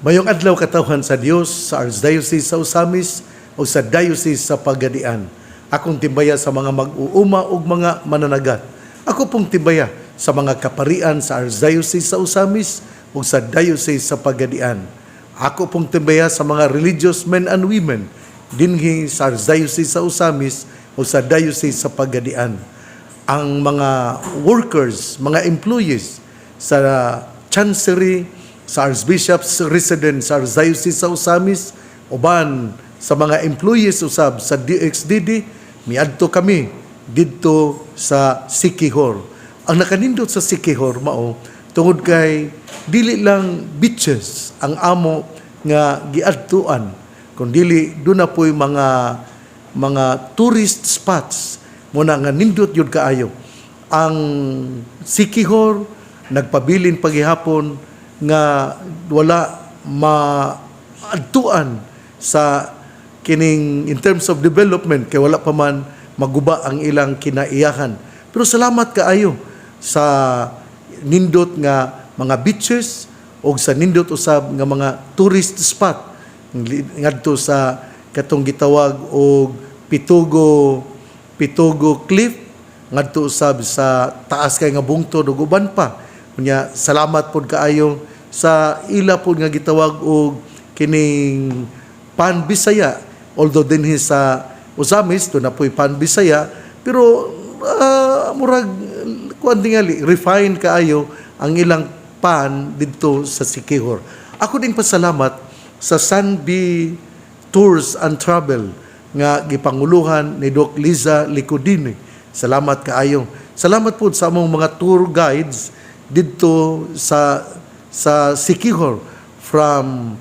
Mayong adlaw katawhan sa Dios sa Archdiocese sa Osamis o sa Diocese sa Pagadian. Akong timbaya sa mga mag-uuma ug mga mananagat. Ako pong timbaya sa mga kaparian sa Archdiocese sa Osamis o sa Diocese sa Pagadian. Ako pong timbaya sa mga religious men and women dinhi sa Archdiocese sa Osamis o sa Diocese sa Pagadian. Ang mga workers, mga employees sa Chancery, sa Archbishop's Residence sa Archdiocese sa Osamis, uban sa mga employees usab sa DXDD, miadto kami didto sa Siquijor. Ang nakanindot sa Siquijor mao tungod kay dili lang beaches ang amo nga giadtuan, kundi doon na po'y mga tourist spots muna nga nindot yun kaayo. Ang Siquijor nagpabilin paghihapon nga wala maadtuan sa kining in terms of development kay wala pa man maguba ang ilang kinaiyahan. Pero salamat kaayo sa nindot nga mga beaches o sa nindot usab nga mga tourist spot ngadto sa katong gitawag og Pitugo Cliff ngadto usab sa taas kay nga bungtod ug uban pa. Unya salamat pod kaayo sa ila pod nga gitawag og kining Pan Bisaya, although dinhi sa Osamis do na po'y Pan Bisaya, pero murag kuan tingali refine kaayo ang ilang pan didto sa Siquijor. Ako ding pasalamat sa Sunbee Tours and Travel nga gipanguluhan ni Doc Liza Licodini. Salamat kaayo. Salamat po sa among mga tour guides didto sa Siquijor from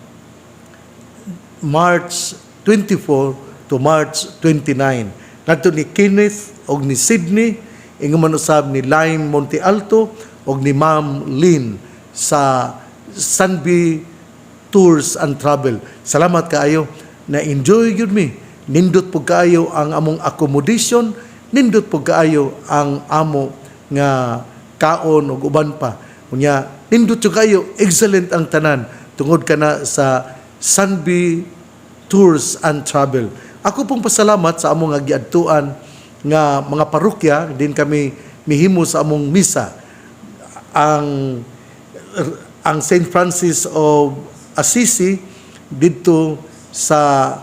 March 24 to March 29. Nadto ni Kenneth og ni Sydney, ingon usab ni Lime Monte Alto og ni Ma'am Lynn sa Sunbee Tours and Travel. Salamat kaayo na enjoy gyud mi. Nindot po kaayo ang among accommodation, nindot po kaayo ang amo nga kaon ug uban pa. Unya nindot yung kayo, excellent ang tanan tungod ka na sa Sunbee Tours and Travel. Ako pong pasalamat sa among giadtuan nga mga parokya, din kami mihimo sa among misa. Ang St. Francis of Assisi dito sa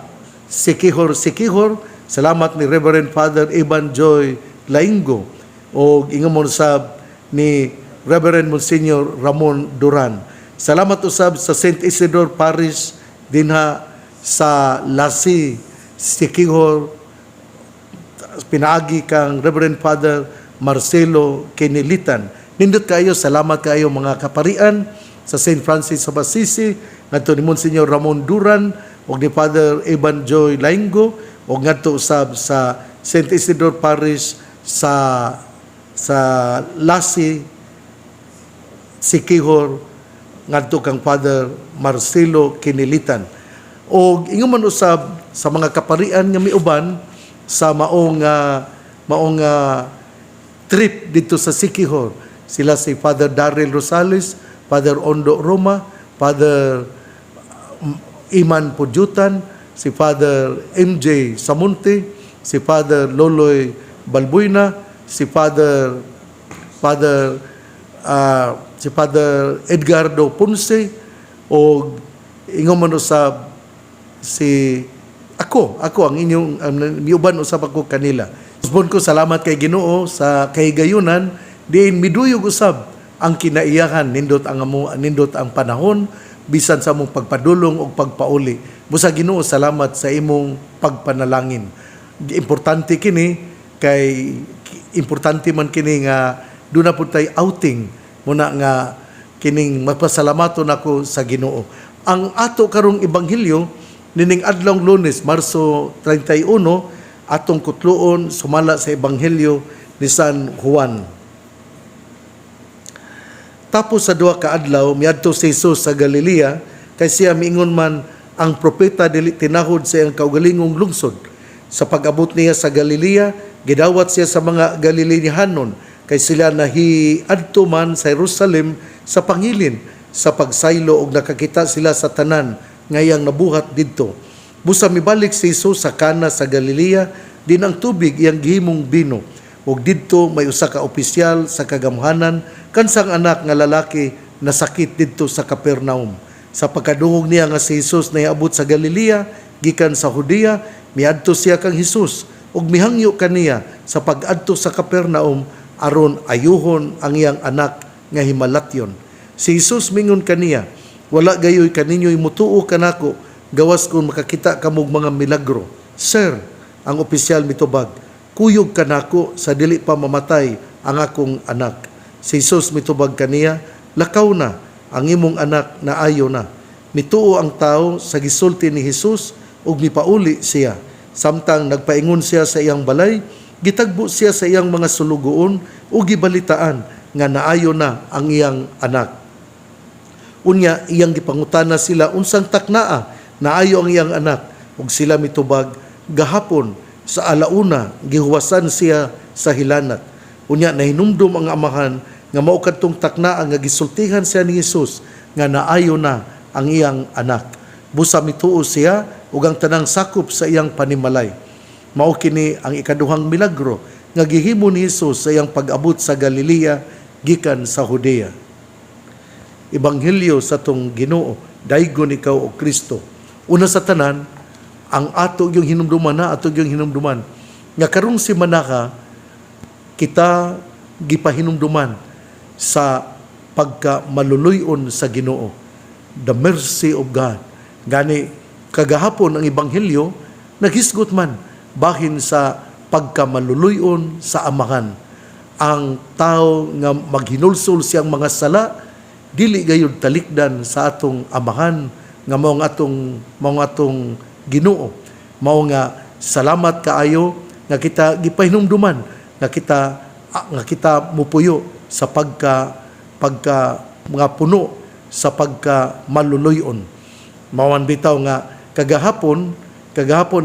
Siquijor. Salamat ni Reverend Father Eban Joy Laingo o ingon usab ni Reverend Monsignor Ramon Duran. Salamat usab sa St. Isidore Parish dinha sa Lassi, Siquijor. Pinaagi kang Reverend Father Marcelo Kenilitan. Nindot kayo, salamat kayo mga kaparian sa St. Francis of Assisi, ngadto ni Monsignor Ramon Duran o ni Father Eban Joy Laingo o ngadto usab sa St. Isidore Parish sa Lassi, Siquijor, ngadto kang Father Marcelo Kinilitan. O ingon man usab sa mga kaparian nga miuban sa maong trip dito sa Siquijor. Sila si Father Daryl Rosales, Father Ondo Roma, Father Iman Pujutan, si Father MJ Samunte, si Father Loloy Balbuena, si Father Edgardo Ponce o ingon man usab si ako ang inyong niuban usab ako kanila. Usbon ko salamat kay Ginoo sa kahigayunan diin miduyog usab ang kinaiyahan nindot ang panahon bisan sa among pagpadulong o pagpauli. Busa Ginoo salamat sa imong pagpanalangin. Importante man kini nga doon na po tayo outing muna nga kining mapasalamaton ako sa Ginoo. Ang ato karong ebanghelyo nining adlong Lunes, Marso 31, atong kutluon sumala sa ebanghelyo ni San Juan. Tapos sa duha ka adlaw miadto si Jesus sa Galilea kay siya miingon man ang propeta dili tinahod sa iyang kaugalingong lungsod. Sa pag-abot niya sa Galilea, gidawat siya sa mga Galileahanon kay sila nahiadto man sa Jerusalem sa pangilin sa pagsaylo og nakakita sila sa tanan ngayang nabuhat didto. Busa mibalik si Jesus sa Kana sa Galilea, din ang tubig iyang gihimong bino. Ug didto may usa ka opisyal sa kagamhanan kansang anak nga lalaki na sakit didto sa Capernaum. Sa pagkaduhog niya nga si Jesus nahiabot sa Galilea gikan sa Judea, miadto siya kang Jesus ug mihangyo kaniya sa pag-adto sa Capernaum aron ayuhon ang iyang anak nga himalatyon. Si Jesus mingon kaniya, wala gayoy kaninyo'y mutuo kanako gawas kung makakita kamog mga milagro. Sir, ang opisyal mitubag, kuyog kanako sa dili pa mamatay ang akong anak. Si Jesus mitubag kaniya, lakaw na ang imong anak na ayo na. Mituo ang tao sa gisulti ni Jesus ug mipauli siya. Samtang nagpaingon siya sa iyang balay, gitagbo siya sa iyang mga sulugoon ug gibalitaan nga naayo na ang iyang anak. Unya iyang gipangutana sila unsang taknaa naayo ang iyang anak ug sila mitubag, gahapon sa alauna gihuwasan siya sa hilanat. Unya nahinumdum ang amahan nga mao kadtong taknaa nga gisultihan siya ni Jesus nga naayo na ang iyang anak. Busa mituo siya ug ang tanang sakop sa iyang panimalay. Mao kini ang ikaduhang milagro nga gihimo ni Jesus sa iyang pag-abot sa Galilea gikan sa Judea. Ebanghelyo sa tong Ginoo, daygon ikaw o Kristo. Una sa tanan, ang ato yung hinumduman na ato yung hinumduman nga karong si manaka kita gipahinumduman sa pagka maluluyon sa Ginoo, the mercy of God. Gani kagahapon ang ebanghelyo naghisgot man bahin sa pagka maluluyon sa amahan. Ang tao nga maghinulsol siyang mga sala dili gayud talikdan sa atong amahan nga mao atong Ginoo. Mao nga salamat kaayo nga kita gipahinumduman nga kita mupuyo sa pagka mga puno sa pagka maluluyon. Mawan bitaw nga kagahapon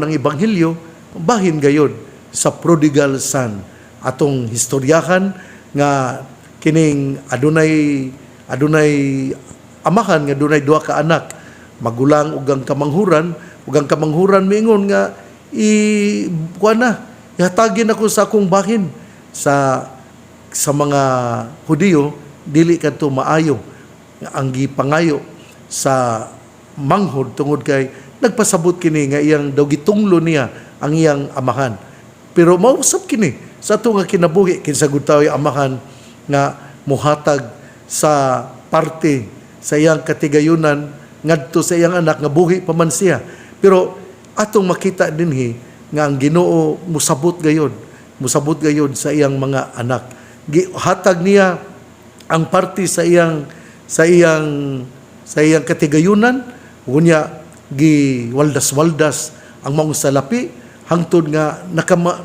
ang ebanghelyo bahin gayud sa prodigal son. Atong historyahan nga kining adunay amahan nga dunay duha ka anak, magulang ug ang kamanghuran miingon nga ihatagin ako sa akong bahin sa mga Hudiyo dili kadto maayo ang gipangayo sa manghod tungod kay nagpasabot kini nga iyang daw gitunglo niya ang iyang amahan. Pero mausap kini sa ato nga kinabuhi kinsa gud tawo amahan nga muhatag sa parte sa iyang katigayunan ngadto sa iyang anak nga buhi pa man siya. Pero atong makita dinhi nga ang Ginoo musabot gayud sa iyang mga anak. Gihatag niya ang parte sa iyang katigayunan, unya giwaldas-waldas ang mga salapi hangtod nga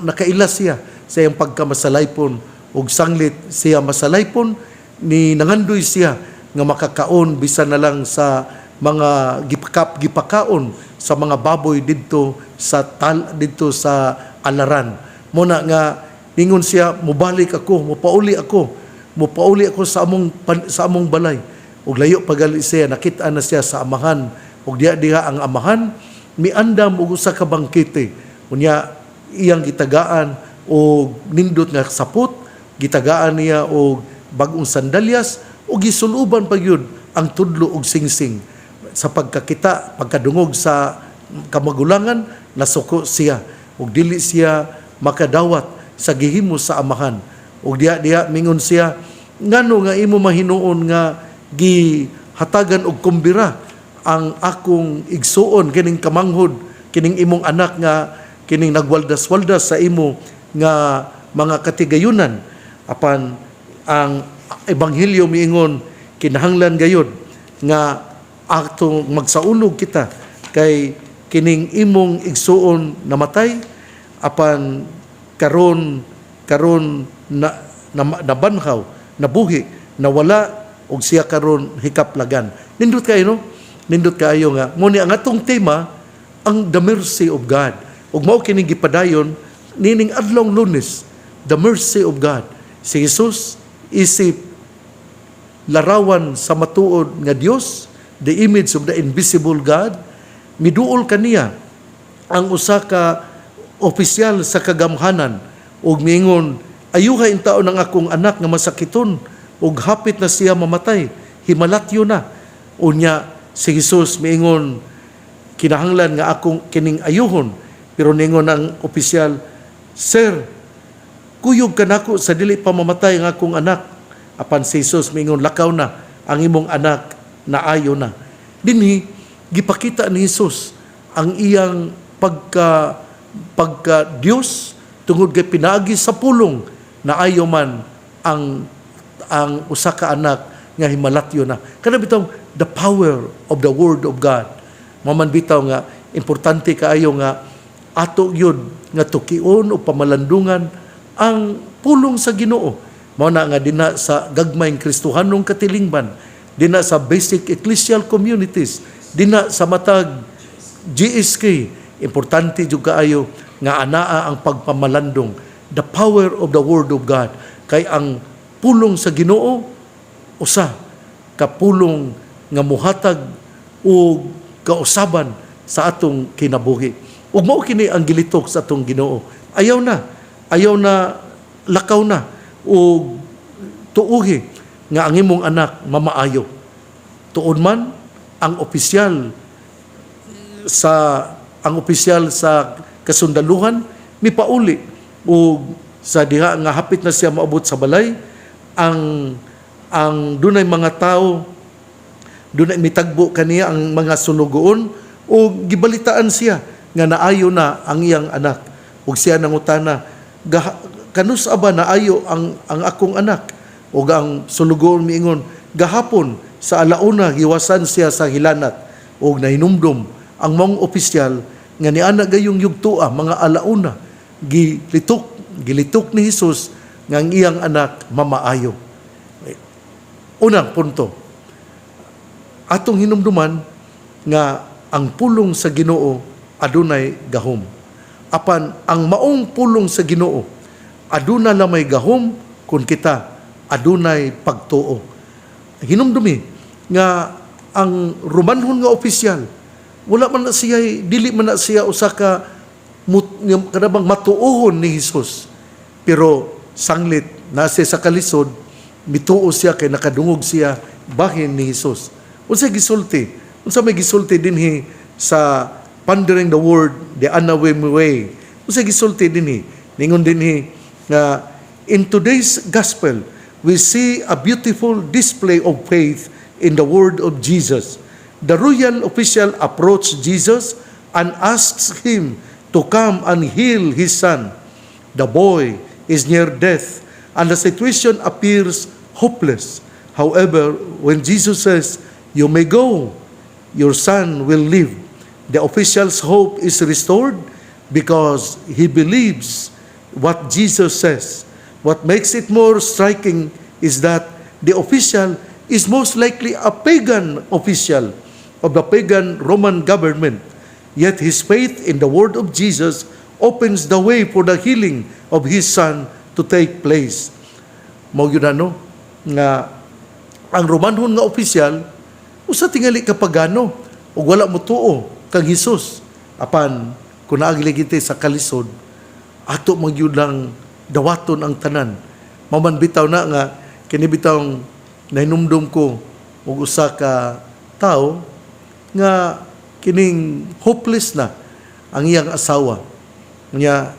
nakailas siya sa iyang pagkamasalaypon ug sanglit siya masalaypon ni nangandoy siya nga makakaon bisan na lang sa mga gipakaon sa mga baboy didto sa alaran. Muna nga ningon siya, mubalik ako, mupauli ako sa among balay. Ug layo pagali siya, nakita na siya sa amahan. Ug diha ang amahan miandam og usa ka bangkete. Unya iyang gitagaan og nindot nga sapot, gitagaan niya og bag-ong sandalyas ug gisuluban pagyud ang tudlo og singsing. Sa pagkadungog sa kamagulangan, nasuko siya ug dili siya makadawat sa gihimo sa amahan. Ug diha mingon siya, ngano nga imo mahinuon nga gihatagan og kumbira ang akong igsuon kining kamanghod, kining imong anak nga kining nagwaldas-waldas sa imo nga mga katigayunan. Apan ang ebanghelyo miingon kinahanglan gayud nga atong magsaulog kita kay kining imong igsuon namatay apan karon na nabanhaw, nabuhi, nawala og siya karon hikaplagan. Nindot kayo nga mo ni ang atong tema ang the mercy of God. Ug mao kining gipadayon nining adlong Lunes, the mercy of God. Si Jesus isip larawan sa matuod nga Dios, the image of the invisible God. Miduol kaniya ang usa ka opisyal sa kagamhanan ug miingon, ayuha in taon ang akong anak nga masakiton ug hapit na siya mamatay, himalatyo na. Unya si Jesus miingon, kinahanglan nga akong kining ayuhon. Pero ningon ang opisyal, Sir, kuyog ka nako sa dili pa mamatay ang akong anak. Apan si Jesus miingon, lakaw na ang imong anak na ayo na. Dinhi gipakita ni Jesus ang iyang pagka Dios tungod kay pinaagi sa pulong na ayo man ang usa ka anak nga himalatyo na. Kana bitaw the power of the word of God. Maman bitaw nga importante kaayo nga ato gyud nga tukion o pamalandungan ang pulong sa Ginoo. Mao na nga dinha sa gagmayng Kristohanong katilingban, dinha sa basic ecclesial communities, dinha sa matag GSK, importante jud kaayo nga anaa ang pagpamalandong, the power of the word of God. Kay ang pulong sa Ginoo usa ka pulong nga muhatag o kausaban sa atong kinabuhi. Ug mao kini ang gilitok sa atong Ginoo. Ayaw na lakaw na o tuuhi nga ang imong anak mamaayo. Tuod man ang opisyal sa kasundaluhan mipauli o sa diha nga hapit na siya maabot sa balay, ang dunay mga tao, dunay mitagbo kaniya ang mga sunugoon o gibalitaan siya nga naayo na ang iyang anak. Ug siya nangutana, kanus aba naayo ang akong anak? Ug ang sunugoon miingon, gahapon sa alauna giwasan siya sa hilanat. Ug nahinumdum ang mga opisyal nga niana gayong yugtoa mga alauna gilitok ni Jesus nga ang iyang anak mamaayo. Unang punto, atong hinumduman nga ang pulong sa Ginoo adunay gahom. Apan ang maong pulong sa Ginoo aduna lamay gahom kung kita adunay pagtuo. Hinumdumi nga ang Romanhon nga opisyal wala man na siya, dili man na siya usa ka kanabang matuohon ni Jesus. Pero sanglit na siya sa kalisod, mituo siya kay nakadungog siya bahin ni Jesus. Unsa gisulti? Unsa may gisulti dinhi sa pondering the word, the unaware way. Unsa gisulti dinhi? Ningon dinhi nga in today's gospel, we see a beautiful display of faith in the word of Jesus. The royal official approached Jesus and asked him to come and heal his son. The boy is near death and the situation appears hopeless. However, when Jesus says, "You may go, your son will live," the official's hope is restored because he believes what Jesus says. What makes it more striking is that the official is most likely a pagan official of the pagan Roman government. Yet his faith in the word of Jesus opens the way for the healing of his son to take place. Mao gyud ano nga ang Romanhon nga opisyal usa tingali ka pagano ug wala mo tuo kang Hesus. Apan kun naagligiti sa kalisod ato man gyud lang dawaton ang tanan. Maman bitaw na nga kini bitawng nahinumdum ko og usa ka tao nga kining hopeless na ang iyang asawa. Nya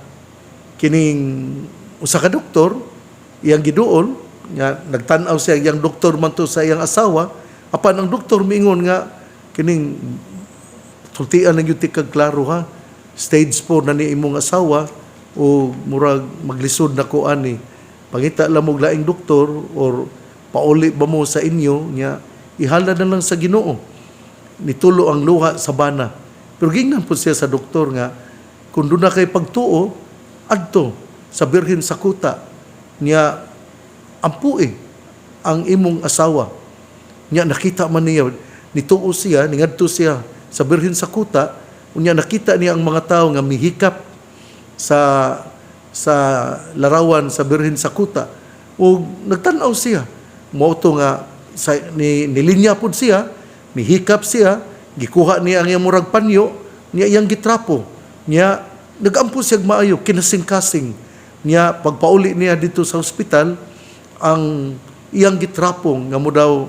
kining usa ka doktor iyang giduol nga nagtan-aw siya iyang doktor man to sa iyang asawa, apan ang doktor miingon nga kining sultian lang yung kag klaro ha, stage 4 na ni imong asawa o murag maglisod na ko ani. Pangita lang mo laing doktor or pauli ba mo sa inyo nya ihala na lang sa Ginoo. Nitulo ang luha sa bana. Pero gingnan po siya sa doktor nga, kung doon na kay pagtuo, adto sa birhen sa kuta, niya ampui ang imong asawa. Niya nakita man niya, nituo siya, ningadto siya sa birhen sa kuta, niya nakita niya ang mga tao nga mihikap sa larawan sa birhen sa kuta. O nagtanaw siya, mauto nga nilinya pud siya, mihikap siya, gikuha niya ang iyang murag panyo, niya iyang gitrapo. Niya nagampo siya maayo, kinasing-kasing. Niya pagpauli niya dito sa ospital, ang iyang gitrapo nga mo daw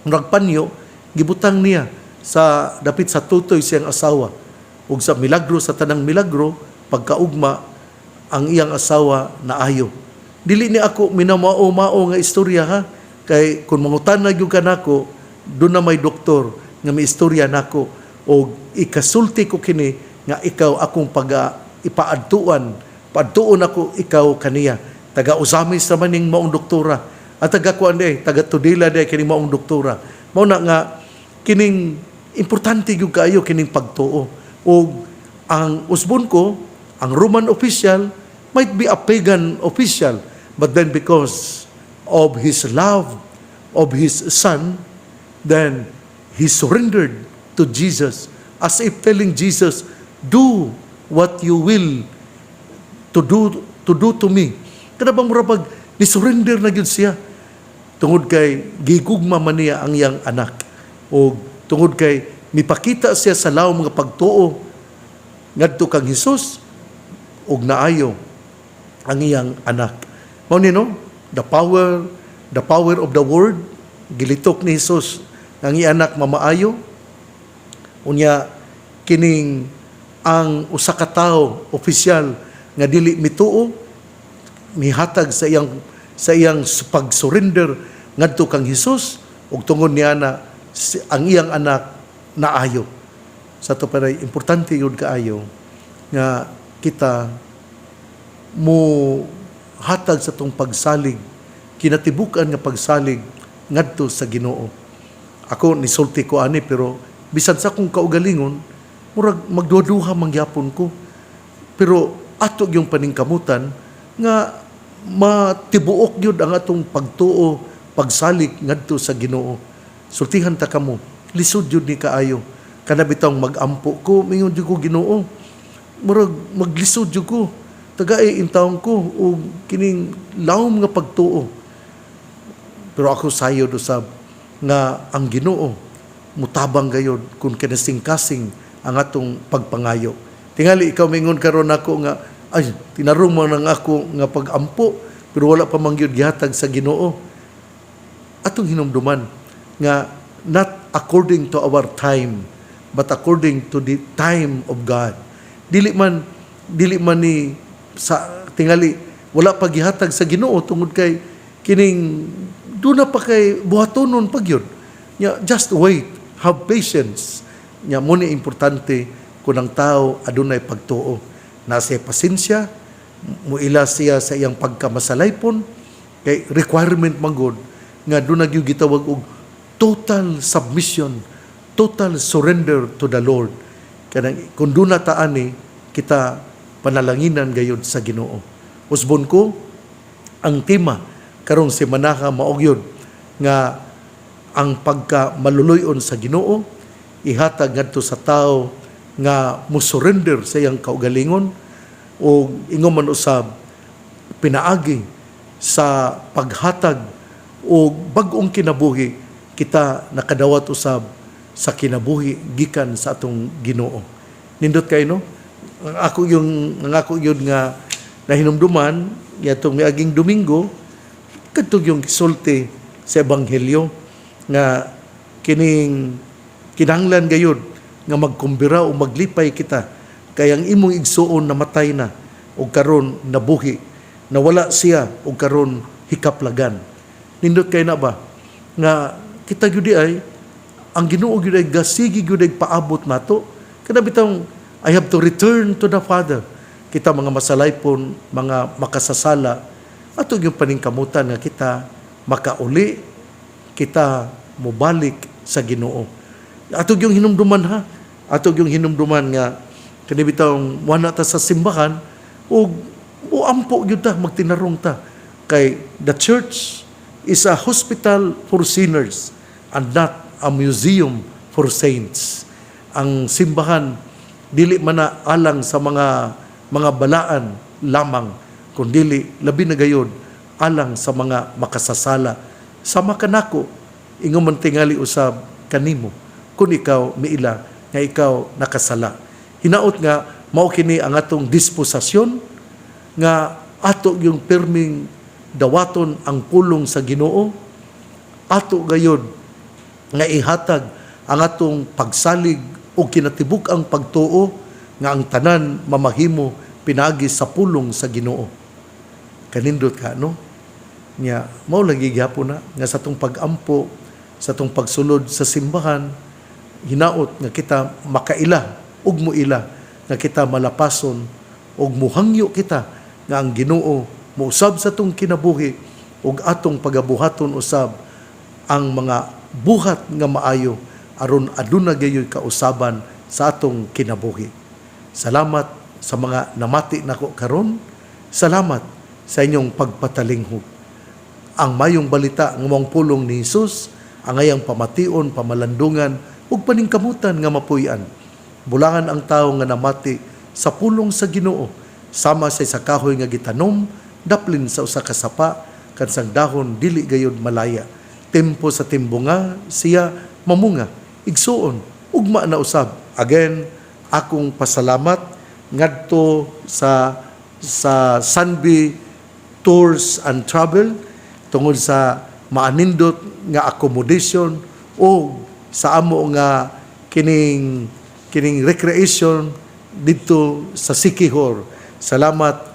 murag panyo, gibutang niya sa dapit sa tutoy siyang asawa. Ug sa milagro, sa tanang milagro, pagkaugma ang iyang asawa naayo. Dili ni ako minamao-mao nga istorya ha, kay kung mangutan na gyud kanako, doon na may doktor nga may istorya nako, o ikasulti ko kini nga ikaw akong ipaadtuan, paadtuon ako ikaw kaniya. Taga-Usamis naman ning maong doktora, at taga-kuan taga-Tudela kini maong doktora. Mao na nga kining importante gyud kaayo kining pagtuo. O ang usbon ko, ang Roman official might be a pagan official, but then because of his love of his son, then he surrendered to Jesus, as if telling Jesus, do what you will to do to me. Kada bang murabag ni surrender na gyud siya tungod kay gigugma man niya ang iyang anak, o tungod kay mipakita siya sa laom nga pagtuo ngadto kang Hesus, og naayo ang iyang anak. Mao ni no, the power of the word, gilitok ni Hesus ang iyang anak mamaayo. Unya kining ang usa ka tawo opisyal nga dili mituo, mihatag sa iyang pag-surrender ngadto kang Hesus, ug tungod niya na ang iyang anak naayo. Sa to para importante yun kaayo nga kita mo hatag sa tong pagsalig, kinatibukan nga pagsalig ngadto sa Ginoo. Ako nisulti ko ani, pero bisan sa kong kaugalingon, murag magduha-duha mangyapon ko. Pero ato yung paningkamutan nga matibuok yun ang atong pagtuo, pagsalig ngadto sa Ginoo. Sultihan ta kamo, lisod yun ni kaayo. Kana bitang magampo ko, mingon jud ko Ginoo. Murag maglisod jud ko. Tagay intawon ko o kining lawom nga pagtuo. Pero ako sayo usab nga ang Ginoo mutabang gayud kung kinasing-kasing ang atong pagpangayo. Tingali ikaw mingon karon ako nga ay tinarong man ang ako nga pagampo, pero wala pa man gyud gihatag sa Ginoo. Atong hinumduman nga not according to our time, but according to the time of God. Dili man ni sa tingali wala pa gihatag sa Ginoo tungod kay kining duna pa kay buhatonon pagyud. Nya just wait, have patience. Nya mo ni importante kung ang tao adunay pagtuo. Nasa pasensya, muila siya sa iyang pagkamasalaypon, kay requirement manggod nga doon nagyo gitawag og total submission, total surrender to the Lord. Kaya kung doon na taani, kita panalanginan gayud sa Ginoo. Usbon ko, ang tema karong semana maog yun nga ang pagka maluluyon sa Ginoo, ihatag ngadto sa tao nga musurrender sa iyang kaugalingon, o ingon man usab pinaagi sa paghatag o bag-ong kinabuhi, kita nakadawat usab sa kinabuhi gikan sa atong Ginoo. Nindot kay no? Ako yung yun nga nahinumduman yatong miaging Domingo, kadtog yung gisulti sa Ebanghelyo nga kining kinahanglan gayud nga magkumbira o maglipay kita, kay ang imong igsuon namatay na o karon nabuhi, nawala siya o karon hikaplagan. Nindot kay na ba nga kita gyud ay ang Ginoo gyud ay gasigi gyud ay paabot nato kada bitong I have to return to the Father. Kita mga masalaypon, mga makasasala, ato yung paningkamutan nga kita makauli, kita mubalik sa Ginoo. Ato yung hinumduman ha, ato yung hinumduman nga kanibitang wala ta sa simbahan, o ampo yun ta, magtinarong ta. Kay the church is a hospital for sinners and not a museum for saints. Ang simbahan dili man na alang sa mga balaan lamang, kundi labi na gayud alang sa mga makasasala. Sama kanako, ingon man tingali usab kanimo kung ikaw miila nga ikaw nakasala. Hinaot nga mao kini ang atong disposasyon nga ato yung perming dawaton ang pulong sa Ginoo, ato gayud nga ihatag ang atong pagsalig o kinatibuk ang pagtuo nga ang tanan mamahimo pinagi sa pulong sa Ginoo. Kanindot ka, no? Nya, mao lagi gyapon na nga sa tong pagampo, sa tong pagsulod sa simbahan, hinaot nga kita makaila ug muila nga kita malapason ug muhangyo kita nga ang Ginoo mousab sa tong kinabuhi ug atong pagabuhaton usab ang mga buhat nga maayo aron aduna gayoy kausaban sa atong kinabuhi. Salamat sa mga namati nako karon. Salamat sa inyong pagpatalinghog. Ang mayong balita nga mong pulong ni Jesus, ang ayang pamation, pamalandungan ug paningkamutan nga mapuy-an. Bulangan ang tawo nga namati sa pulong sa Ginoo, sama sa kahoy nga gitanom, daplin sa usa ka sapa, kansang dahon dili gayud malaya. Tempo sa timbunga siya mamunga, igsuon, ugma na usab. Again, akong pasalamat ngadto sa Sunby Tours and Travel tungod sa maanindot nga accommodation o sa amo nga kining recreation dito sa Siquijor. Salamat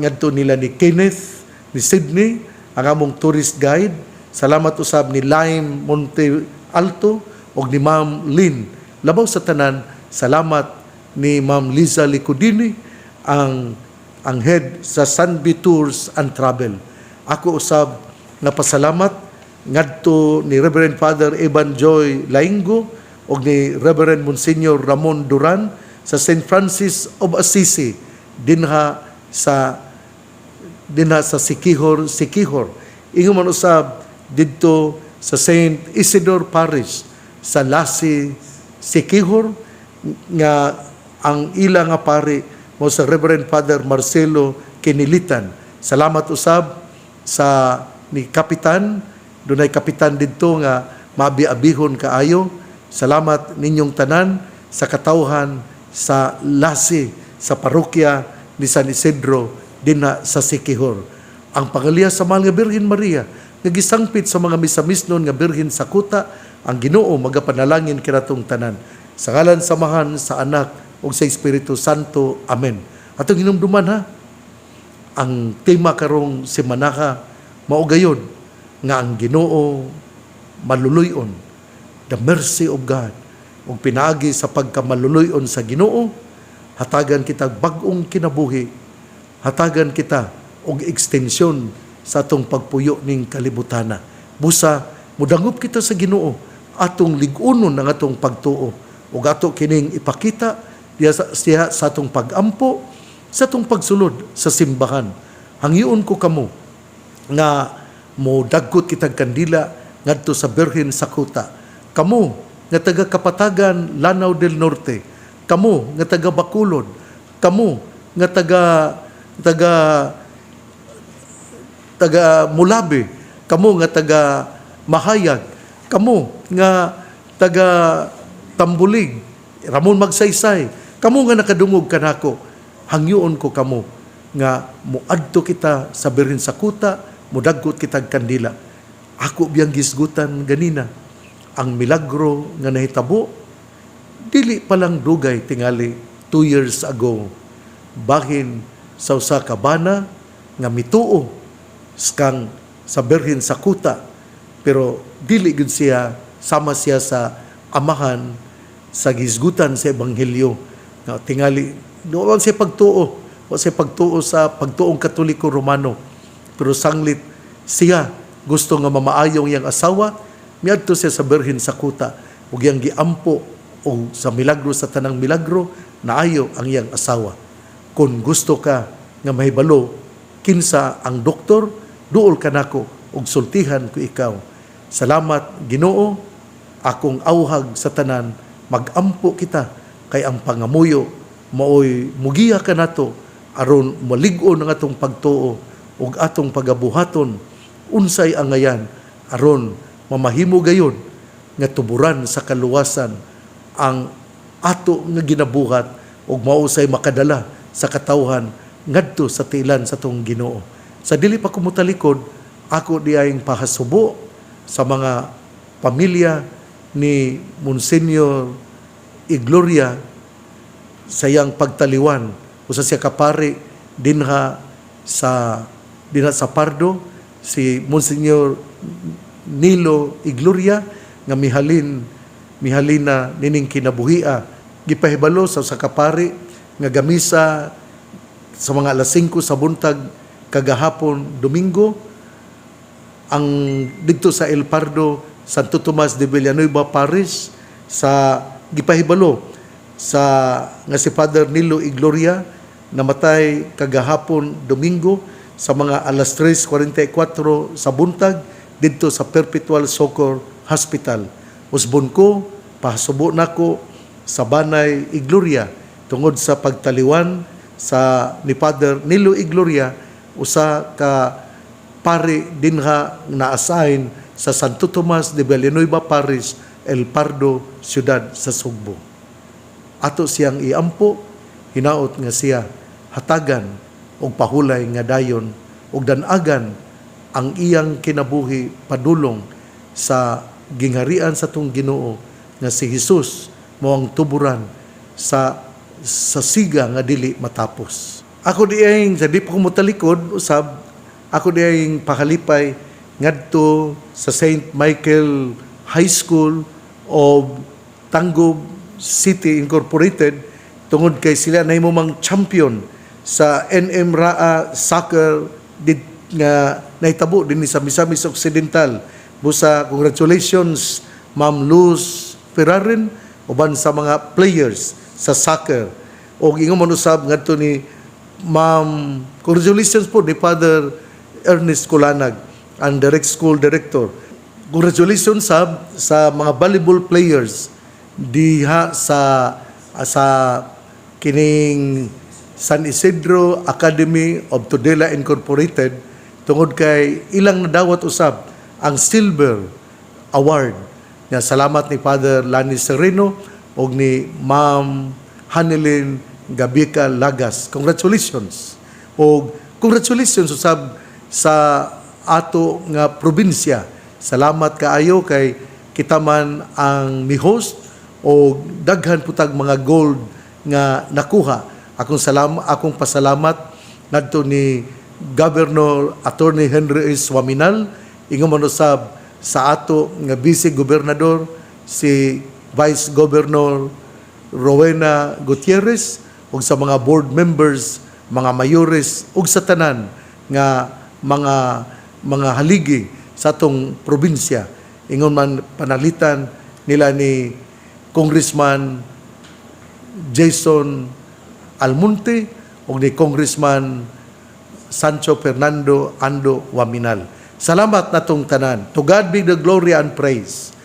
ngadto nila ni Kenneth, ni Sydney, ang among tourist guide. Salamat usab ni Lime Monte Alto o ni Ma'am Lynn. Labaw sa tanan, salamat ni Ma'am Liza Licudini, ang head sa Sunby Tours and Travel. Ako usab nga pasalamat ngadto ni Reverend Father Evan Joy Laingo o ni Reverend Monsignor Ramon Duran sa St. Francis of Assisi dinha sa Siquijor. Ingon man usab didto sa St. Isidore Parish sa Lassi, Siquijor, nga ang ila nga pari mo sa Reverend Father Marcelo Kinilitan. Salamat usab sa ni Kapitan, dunay kapitan didto nga mabiabihon kaayo. Salamat ninyong tanan sa katawhan sa Lassi, sa parokya ni San Isidro dinha sa Siquijor. Ang pangaliya sa mahal nga Birhen Maria nga gisangpit sa mga misamisnon nga birhen sa kuta, ang Ginoo magapanalangin kinatong tanan. Sa ngalan samahan sa Anak ug sa Espiritu Santo. Amen. Atong hinumduman ha. Ang tema karong semana mao gayud nga ang Ginoo maluluyon, the mercy of God. Ug pinaagi sa pagkamaluluyon sa Ginoo, hatagan kita bag-ong kinabuhi, hatagan kita og extension sa atong pagpuyo ning kalibutana. Busa mudangup kita sa Ginoo, atong lig-unon ang atong pagtuo ug ato kining ipakita siya sa atong pagampo, sa atong pagsulod sa simbahan. Hangyoon ko kamo nga mo dagkot kitag kandila ngadto sa Birhen sa kuta. Kamo nga taga Kapatagan, Lanao del Norte, kamo nga taga Bacolod, kamo nga taga Mulabe, kamo nga taga Mahayag, kamo nga taga Tambulig, Ramon Magsaysay, kamo nga nakadungog kanako, hangyoon ko kamo nga muadto kita sa Birhen sa kuta, mudagkot kitag kandila. Ako biyang gisgutan ganina, ang milagro nga nahitabo, dili palang dugay tingali 2 years ago, bahin sa usa ka bana nga mituo skang sa Birhen sa kuta, pero dili gud siya sama siya sa amahan sa gisgutan sa ebanghelyo nga tingali doon siya pagtuo sa pagtuong Katoliko Romano, pero sanglit siya gusto nga mamaayong iyang asawa, miadto siya sa Birhen sa kuta ug iyang giampo o sa milagro sa tanang milagro naayo ang iyang asawa. Kung gusto ka nga mahibalo kinsa ang doktor, duol ka nako ug sultihan ko ikaw. Salamat Ginoo, akong auhag sa tanan, magampo kita kay ang pangamuyo maoy mugiya ka nato aron malig-on ang atong pagtuo ug atong pagabuhaton unsay angayan aron mamahimo gayon nga tuburan sa kaluwasan ang ato nga ginabuhat ug mausay makadala sa katawhan ngadto sa tilan sa tong Ginoo. Sa dili pa kumutalikod, ako diayong pahasubo sa mga pamilya ni Monsignor Igloria sa iyang pagtaliwan usa siya kapari dinha sa Pardo, si Monsignor Nilo Igloria nga mihalina nining kinabuhia gipahibalo sa kapari nga gamisa sa mga alas 5 sa buntag kagahapon Domingo ang didto sa El Pardo, Santo Tomas de Villanueva Parish sa gipahibalo sa nga si Father Nilo Igloria namatay kagahapon Domingo sa mga alas 3:44 sa buntag didto sa Perpetual Soccer Hospital. Usbon ko, pahasubo nako sa Banay Igloria tungod sa pagtaliwan sa ni Father Nilo Igloria, usa ka pari dinha na-assign sa Santo Tomas de Villanueva Parish, El Pardo, siyudad sa Sugbo. Ato siyang iampo, hinaot nga siya hatagan og pahulay nga dayon og danagan ang iyang kinabuhi padulong sa gingharian sa tong Ginoo nga si Hesus mao ang tuburan sa siga nga dili matapos. Ako diayng sa di pa ko motalikod usab, ako diayng pakalipay ngadto sa St. Michael High School of Tangub City Incorporated tungod kay sila nahimo mang champion sa NM Raa Soccer nga nahitabo dinhi sa Misamis Occidental. Busa congratulations Ma'am Luz Ferrarin uban sa mga players sa soccer. Og ingon man usab ngadto ni Ma'am, congratulations po ni Father Ernest Colanag, ang direct school director. Congratulations sa mga volleyball players diha sa kining San Isidro Academy of Tudela Incorporated tungod kay ilang nadawat usab ang Silver Award. Nga salamat ni Father Lani Sereno og ni Ma'am Hanilin Gabika Lagas. Congratulations. Og congratulations usab sa ato nga probinsya. Salamat kaayo kay kita man ang ni-host o daghan putag mga gold nga nakuha. Akong pasalamat ngadto ni Governor Attorney Henry S. Waminal, ingon man usab sa ato nga Vice Gobernador si Vice Governor Rowena Gutierrez ug sa mga board members, mga mayores ug sa tanan nga mga haligi sa atong probinsya. Ingon man panalitan nila ni Congressman Jason Almonte o ni Congressman Sancho Fernando Ando Waminal. Salamat natong tanan. To God be the glory and praise.